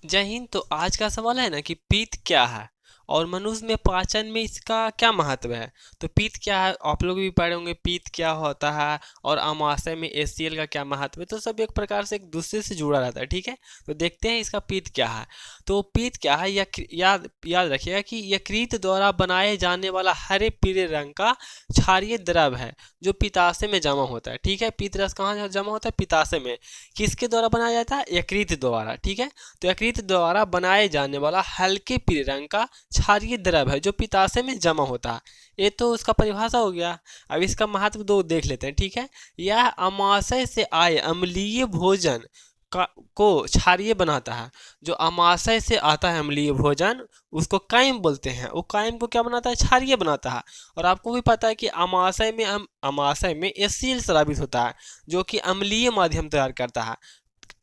जय हिंद। तो आज का सवाल है ना कि पित्त क्या है और मनुष्य में पाचन में इसका क्या महत्व है। तो पित्त क्या है, आप लोग भी पढ़े होंगे पित्त क्या होता है, और अमाशय में एचसीएल का क्या महत्व है। तो सब एक प्रकार से एक दूसरे से जुड़ा रहता है, ठीक है। तो देखते हैं इसका पित्त क्या है। तो पित्त क्या है, याद याद रखिएगा कि यकृत द्वारा बनाए जाने वाला हरे पीले रंग का क्षारीय द्रव है जो पित्ताशय में जमा होता है, ठीक है। पित्त रस कहाँ जमा होता है? पित्ताशय में। किसके द्वारा बनाया जाता है? यकृत द्वारा, ठीक है। तो यकृत द्वारा बनाए जाने वाला हल्के पीले रंग का क्षारीय द्रव है जो पित्ताशय में जमा होता है। ये तो उसका परिभाषा हो गया। अब इसका महत्व दो देख लेते हैं, ठीक है। यह अमाशय से आए अम्लीय भोजन का को क्षारीय बनाता है। जो अमाशय से आता है अम्लीय भोजन, उसको कायम बोलते हैं। वो कायम को क्या बनाता है? क्षारीय बनाता है। और आपको भी पता है कि अमाशय में एसिड स्रावित होता है जो कि अम्लीय माध्यम तैयार करता है,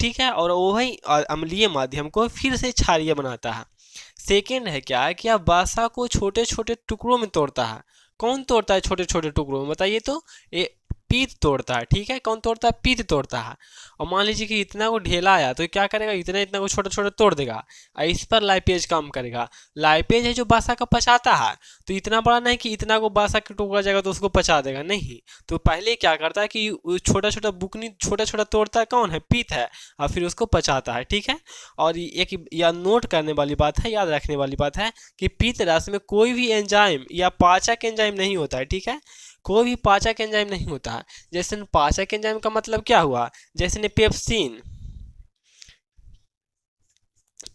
ठीक है। और वही अम्लीय माध्यम को फिर से क्षारीय बनाता है। सेकेंड है क्या है कि आप वसा को छोटे छोटे टुकड़ों में तोड़ता है। कौन तोड़ता है छोटे छोटे टुकड़ों में? बताइए तो। ये पीत तोड़ता है, ठीक है। कौन तोड़ता है? पीत तोड़ता है। और मान लीजिए कि इतना को ढेला आया तो क्या करेगा? इतना इतना को छोटे छोटे तोड़ देगा और इस पर लाइपेज काम करेगा। लाइपेज है जो वसा का पचाता है। तो इतना बड़ा नहीं कि इतना को वसा का टुकड़ा जाएगा तो उसको पचा देगा, नहीं। तो पहले क्या करता है कि छोटा छोटा बुकनी छोटा छोटा तोड़ता है, कौन है? पीत है। और फिर उसको पचाता है, ठीक है। और एक यह नोट करने वाली बात है, याद रखने वाली बात है कि पित्त रस में कोई भी एंजाइम या पाचक एंजाइम नहीं होता है, ठीक है। कोई भी पाचक एंजाइम नहीं होता है। जैसे पाचक एंजाइम का मतलब क्या हुआ? जैसे पेप्सिन,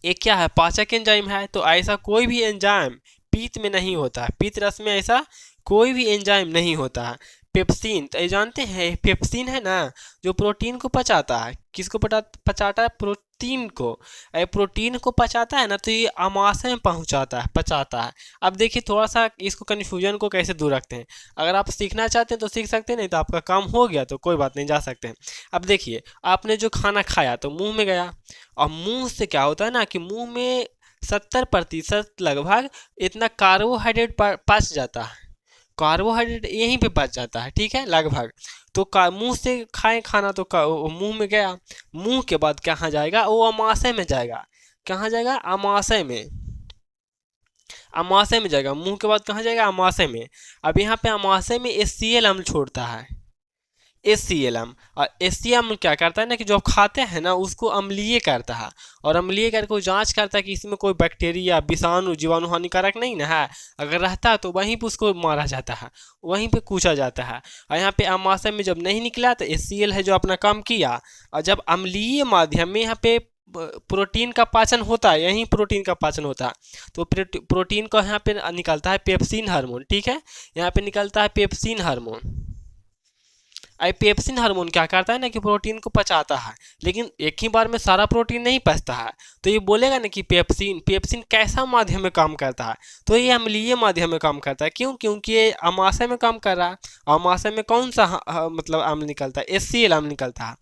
ये क्या है? पाचक एंजाइम है। तो ऐसा कोई भी एंजाइम पित्त में नहीं होता है। पित्त रस में ऐसा कोई भी एंजाइम नहीं होता है। पेप्सिन, तो ये जानते हैं पेप्सिन है ना, जो प्रोटीन को पचाता है। किसको पचाता है? प्रोटीन को। ये प्रोटीन को पचाता है ना, तो ये आमाशय में पहुंचाता है, पचाता है। अब देखिए थोड़ा सा इसको कन्फ्यूजन को कैसे दूर रखते हैं। अगर आप सीखना चाहते हैं तो सीख सकते हैं, नहीं तो आपका काम हो गया तो कोई बात नहीं, जा सकते हैं। अब देखिए, आपने जो खाना खाया तो मुंह में गया, और मुंह से क्या होता है ना कि मुंह में 70% लगभग इतना कार्बोहाइड्रेट पच जाता है। कार्बोहाइड्रेट यहीं पे पच जाता है, ठीक है, लगभग। तो मुंह से खाए खाना तो वो मुंह में गया। मुंह के बाद कहाँ जाएगा? वो अमाशय में जाएगा। कहाँ जाएगा? अमाशय में। अमाशय में जाएगा। मुंह के बाद कहाँ जाएगा? अमाशय में। अब यहाँ पे अमाशय में HCl अम्ल छोड़ता है। HCl और HCl क्या करता है ना कि जो आप खाते हैं ना उसको अम्लीय करता है। और अम्लीय करके वो जांच करता है कि इसमें कोई बैक्टीरिया विषाणु जीवाणु हानिकारक नहीं ना है। अगर रहता है तो वहीं पे उसको मारा जाता है, वहीं पे कूचा जाता है। और यहाँ पे अमाशय में जब नहीं निकला तो HCl है जो अपना काम किया। और जब अम्लीय माध्यम में यहाँ पे प्रोटीन का पाचन होता है, यहीं प्रोटीन का पाचन होता है। तो प्रोटीन को यहाँ पे निकलता है पेप्सिन हार्मोन, ठीक है। यहाँ पे निकलता है पेप्सिन हार्मोन। आई पेप्सिन हार्मोन क्या करता है ना कि प्रोटीन को पचाता है। लेकिन एक ही बार में सारा प्रोटीन नहीं पचता है। तो ये बोलेगा ना कि पेप्सिन पेप्सिन कैसा माध्यम में काम करता है? तो ये अम्लीय माध्यम में काम करता है। क्यों? क्योंकि ये अमाशय में काम कर रहा है। अमाशय में कौन सा मतलब अम्ल निकलता है? HCl अम्ल निकलता है।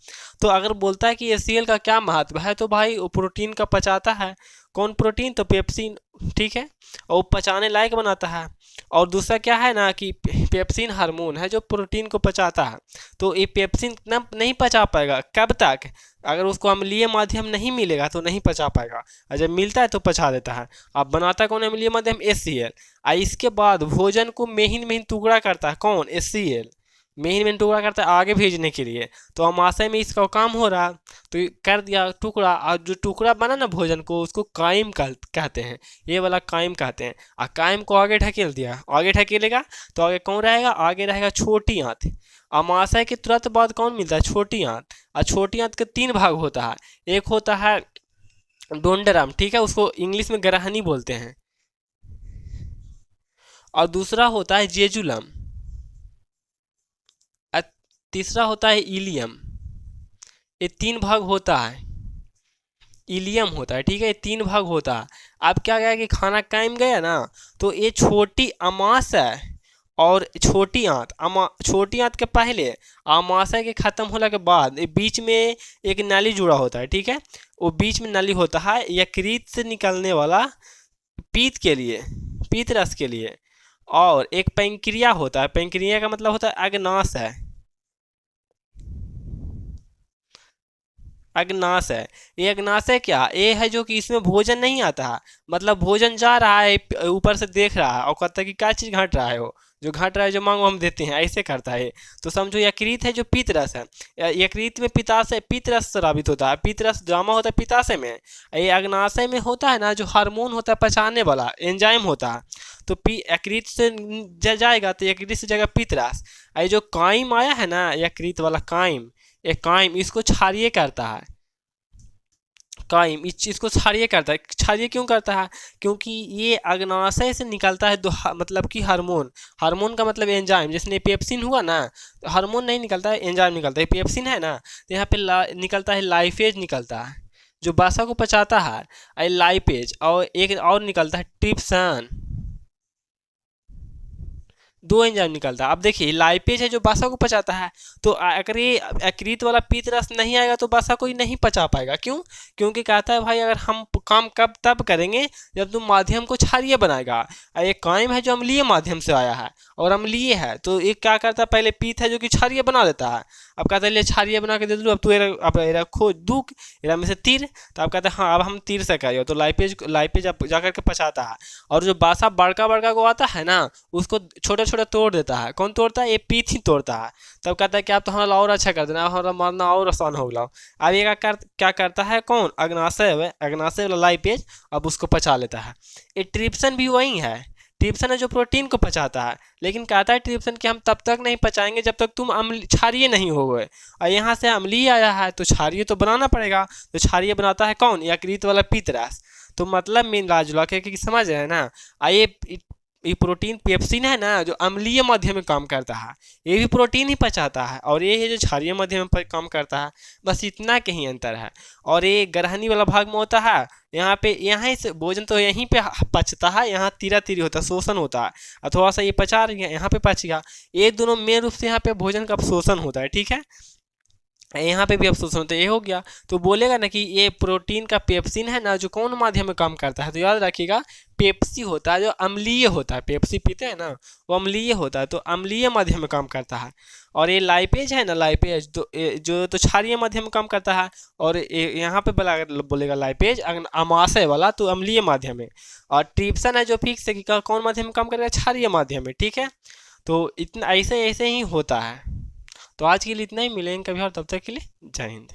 तो अगर बोलता है कि HCl का क्या महत्व है, तो भाई वो प्रोटीन का पचाता है। कौन प्रोटीन? तो पेप्सिन, ठीक है। और वो पचाने लायक बनाता है। और दूसरा क्या है ना कि पेप्सिन हार्मोन है जो प्रोटीन को पचाता है। तो ये पेप्सिन ना नहीं पचा पाएगा, कब तक? अगर उसको अम्लीय माध्यम नहीं मिलेगा तो नहीं पचा पाएगा, और जब मिलता है तो पचा देता है। अब बनाता कौन है अम्लीय माध्यम? HCl। इसके बाद भोजन को महीन महीन टुकड़ा करता है, कौन? HCl। महीन महीन टुकड़ा करता है आगे भेजने के लिए। तो अमाशय में इसका काम हो रहा, तो ये कर दिया टुकड़ा। और जो टुकड़ा बना ना भोजन को, उसको कायम कहते हैं। ये वाला कायम कहते हैं। और कायम को आगे ढकेल दिया, आगे ढकेलेगा तो आगे कौन रहेगा? आगे रहेगा छोटी आंत। अमाशय के तुरंत बाद कौन मिलता है? छोटी आंत। और छोटी आंत के 3 भाग होता है। एक होता है डोंडरम, ठीक है, उसको इंग्लिश में ग्रहणी बोलते हैं। और दूसरा होता है जेजुलम। और तीसरा होता है इलियम। ये 3 भाग होता है। इलियम होता है, ठीक है, ये 3 भाग होता है। अब क्या गया कि खाना कायम गया ना, तो ये छोटी अमाशय और छोटी आंत, छोटी आंत के पहले अमाशय के खत्म होने के बाद बीच में एक नाली जुड़ा होता है, ठीक है। वो बीच में नाली होता है यकृत से निकलने वाला पीत के लिए, पीत रस के लिए। और एक पेंक्रिया होता है। पेंक्रिया का मतलब होता है अग्नाशय। अग्नाशय। ये अग्नाशय क्या, ये है जो कि इसमें भोजन नहीं आता है, मतलब भोजन जा रहा है ऊपर से देख रहा है और कहता है कि क्या चीज़ घट रहा है, वो जो घट रहा है जो मांगो हम देते हैं, ऐसे करता है। तो समझो यकृत है जो पित्तरस है, यकृत में पित्ताशय पित्तरस स्रावित होता है, पित्तरस जमा होता है पित्ताशय में। ये अग्नाशय में होता है ना जो हार्मोन होता है पचाने वाला एंजाइम होता है, तो यकृत से जाएगा तो यकृत से जाएगा पित्तरस। ये जो काइम आया है ना यकृत वाला काइम, ये काइम इसको क्षारीय करता है, काइम इस चीज़ को क्षारीय करता है। क्षारीय क्यों करता है, क्योंकि ये अग्नाशय से निकलता है मतलब कि हार्मोन, हार्मोन का मतलब एंजाइम, जैसे पेप्सिन हुआ ना, तो हार्मोन नहीं निकलता है एंजाइम निकलता है, पेप्सिन है ना, तो यहाँ पे निकलता है लाइफेज निकलता है जो वसा को पचाता है, लाइपेज, और एक और निकलता है ट्रिप्सन, दो एंजाइम निकलता है। अब देखिए लाइपेज है जो वसा को पचाता है, तो अगर ये यकृत वाला पित्तरस नहीं आएगा तो वसा कोई नहीं पचा पाएगा। क्यों, क्योंकि कहता है भाई अगर हम काम कब तब करेंगे जब तुम माध्यम को क्षारीय बनाएगा। ये काइम है जो अम्लीय माध्यम से आया है और अम्लीय है, तो ये क्या करता है, पहले पित्त है जो कि क्षारीय बना देता है। अब कहता है ले क्षारीय बना के दे दो, अब तू रखो दुख एरा में से तीर, तो अब कहते हैं हाँ अब हम तीर से करिए, तो लाइपेज लाइपेज जाकर के पचाता है। और जो बासा बड़का बड़का को आता है ना उसको छोटा छोटा तोड़ देता है। कौन तोड़ता है, ये पीठ ही तोड़ता है। तब कहता है कि आप तो हमारा और अच्छा कर देना, हमारा मारना और आसान हो गया। अब ये क्या करता है, कौन अग्नाशय, अग्नाशय वाला लाइपेज अब उसको पचा लेता है। ये ट्रिप्सन भी वही है, ट्रिप्सन है जो प्रोटीन को पचाता है, लेकिन कहता है ट्रिप्सन कि हम तब तक नहीं पचाएंगे जब तक तुम क्षारीय नहीं हो गए। और यहाँ से अम्लीय आया है तो क्षारीय तो बनाना पड़ेगा, तो क्षारीय बनाता है कौन, यकृत वाला पित्तरस। तो मतलब मिला जुला के कि समझ रहे हैं ना। आइए ये प्रोटीन पेप्सिन है ना जो अम्लीय माध्यम में काम करता है, ये भी प्रोटीन ही पचाता है, और ये है जो क्षारीय माध्यम में काम करता है। बस इतना के ही अंतर है। और ये ग्रहणी वाला भाग में होता है, यहाँ पे यहाँ से भोजन तो यहीं पे पचता है, यहाँ तीरा तीरी होता है, शोषण होता है, और थोड़ा सा ये पचा रही है यहाँ पे पच गया। ये दोनों मेन रूप से यहाँ पे भोजन का शोषण होता है, ठीक है। यहाँ पे भी अफसोस होता है, ये हो गया। तो बोलेगा ना कि ये प्रोटीन का पेप्सिन है ना जो कौन माध्यम में काम करता है, तो याद रखिएगा पेप्सी होता है जो अम्लीय होता है, पेप्सी पीते हैं ना वो अम्लीय होता है, तो अम्लीय माध्यम में काम करता है। और ये लाइपेज है ना, लाइपेज तो जो तो क्षारीय माध्यम में काम करता है, और यहाँ पे बोलेगा लाइपेज अमाशय वाला तो अम्लीय माध्यम में। और ट्रिप्सन है जो फिक्स है कि कौन माध्यम में काम करेगा, क्षारीय माध्यम में, ठीक है। तो इतना ऐसे ऐसे ही होता है। तो आज के लिए इतना ही, मिलेंगे कभी और, तब तक के लिए जय हिंद।